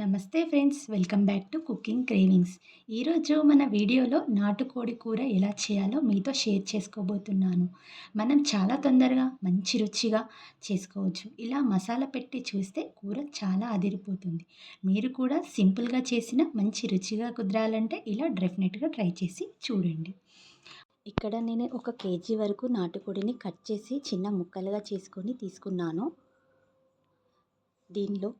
నమస్తే friends, welcome back to cooking cravings. ఈరోజు మన వీడియోలో నాటుకోడి కూర ఎలా చేయాలో మీతో షేర్ చేసుకోబోతున్నాను. మనం చాలా తొందరగా మంచి రుచిగా చేసుకోవచ్చు. ఇలా మసాలా పెట్టి చూస్తే కూర చాలా అదిరిపోతుంది. మీరు కూడా సింపుల్గా చేసిన మంచి రుచిగా కుదరాలంటే ఇలా డెఫినెట్గా ట్రై చేసి చూడండి. ఇక్కడ నేను 1 కేజీ వరకు నాటుకోడిని కట్ చేసి చిన్న ముక్కలుగా చేసుకొని తీసుకున్నాను. దీనిలో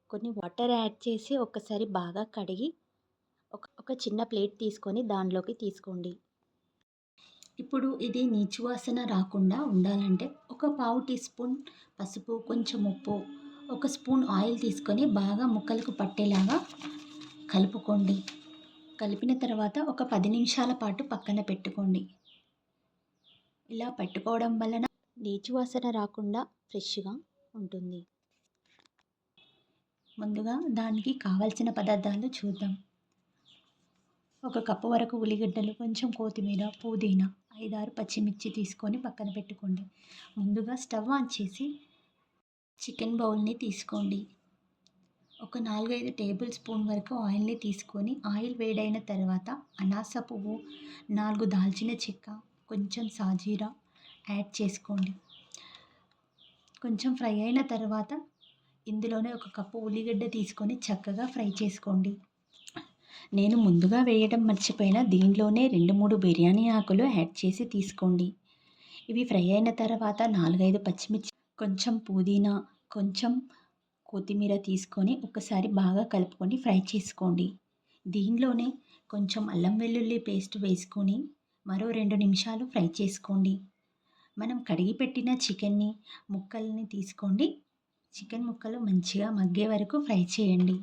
కొన్ని వాటర్ యాడ్ చేసి ఒక్కసారి బాగా కడిగి ఒక చిన్న ప్లేట్ తీసుకొని దానిలోకి తీసుకోండి. ఇప్పుడు ఇది నీచు వాసన రాకుండా ఉండాలంటే ఒక పావు టీ స్పూన్ పసుపు, కొంచెం ఉప్పు, 1 స్పూన్ ఆయిల్ తీసుకొని బాగా ముక్కలకు పట్టేలాగా కలుపుకోండి. కలిపిన తర్వాత ఒక 10 నిమిషాల పాటు పక్కన పెట్టుకోండి. ఇలా పెట్టుకోవడం వలన నీచు వాసన రాకుండా ఫ్రెష్గా ఉంటుంది. ముందుగా దానికి కావాల్సిన పదార్థాలు చూద్దాం. 1 కప్పు వరకు ఉల్లిగడ్డలు, కొంచెం కొత్తిమీర, పుదీనా, 5, 6 పచ్చిమిర్చి తీసుకొని పక్కన పెట్టుకోండి. ముందుగా స్టవ్ ఆన్ చేసి చికెన్ బౌల్ని తీసుకోండి. ఒక 4, 5 టేబుల్ స్పూన్ వరకు ఆయిల్ని తీసుకొని ఆయిల్ వేడైన తర్వాత అనాస పువ్వు, 4 దాల్చిన చెక్క, కొంచెం సాజీరా యాడ్ చేసుకోండి. కొంచెం ఫ్రై అయిన తర్వాత ఇందులోనే 1 కప్పు ఉల్లిగడ్డ తీసుకొని చక్కగా ఫ్రై చేసుకోండి. నేను ముందుగా వేయడం మర్చిపోయిన దీనిలోనే 2, 3 బిర్యానీ ఆకులు యాడ్ చేసి తీసుకోండి. ఇవి ఫ్రై అయిన తర్వాత 4, 5 పచ్చిమిర్చి, కొంచెం పుదీనా, కొంచెం కొత్తిమీర తీసుకొని ఒకసారి బాగా కలుపుకొని ఫ్రై చేసుకోండి. దీనిలోనే కొంచెం అల్లం వెల్లుల్లి పేస్ట్ వేసుకొని మరో 2 నిమిషాలు ఫ్రై చేసుకోండి. మనం కడిగి పెట్టిన ముక్కల్ని తీసుకోండి. చికెన్ ముక్కలు మంచిగా మగ్గే వరకు ఫ్రై చేయండి.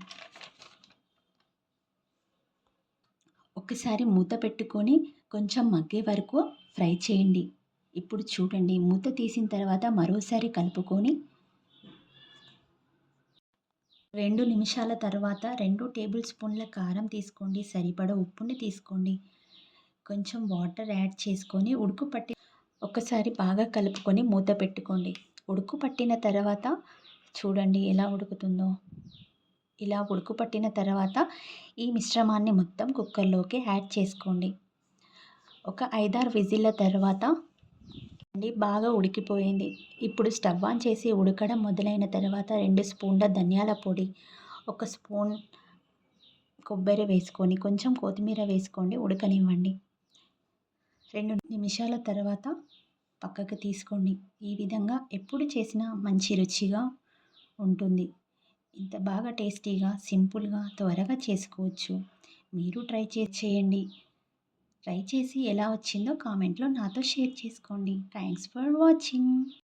ఒకసారి మూత పెట్టుకొని కొంచెం మగ్గే వరకు ఫ్రై చేయండి. ఇప్పుడు చూడండి, మూత తీసిన తర్వాత మరోసారి కలుపుకొని 2 నిమిషాల తర్వాత 2 టేబుల్ స్పూన్ల కారం తీసుకోండి. సరిపడా ఉప్పుని తీసుకోండి. కొంచెం వాటర్ యాడ్ చేసుకొని ఒకసారి బాగా కలుపుకొని మూత పెట్టుకోండి. ఉడుకు పట్టిన తర్వాత చూడండి ఎలా ఉడుకుతుందో. ఇలా ఉడుకు పట్టిన తర్వాత ఈ మిశ్రమాన్ని మొత్తం కుక్కర్లోకి యాడ్ చేసుకోండి. ఒక 5, 6 విజిల్ల తర్వాత బాగా ఉడికిపోయింది. ఇప్పుడు స్టవ్ ఆన్ చేసి ఉడకడం మొదలైన తర్వాత 2 స్పూన్ల ధనియాల పొడి, 1 స్పూన్ కొబ్బరి వేసుకొని కొంచెం కొత్తిమీర వేసుకోండి. ఉడకనివ్వండి. 2 నిమిషాల తర్వాత పక్కకు తీసుకోండి. ఈ విధంగా ఎప్పుడు చేసినా మంచి రుచిగా ఉంటుంది. ఇంత బాగా టేస్టీగా, సింపుల్గా, త్వరగా చేసుకోవచ్చు. మీరు ట్రై చేయండి. ట్రై చేసి ఎలా వచ్చిందో కామెంట్లో నాతో షేర్ చేసుకోండి. Thanks for watching.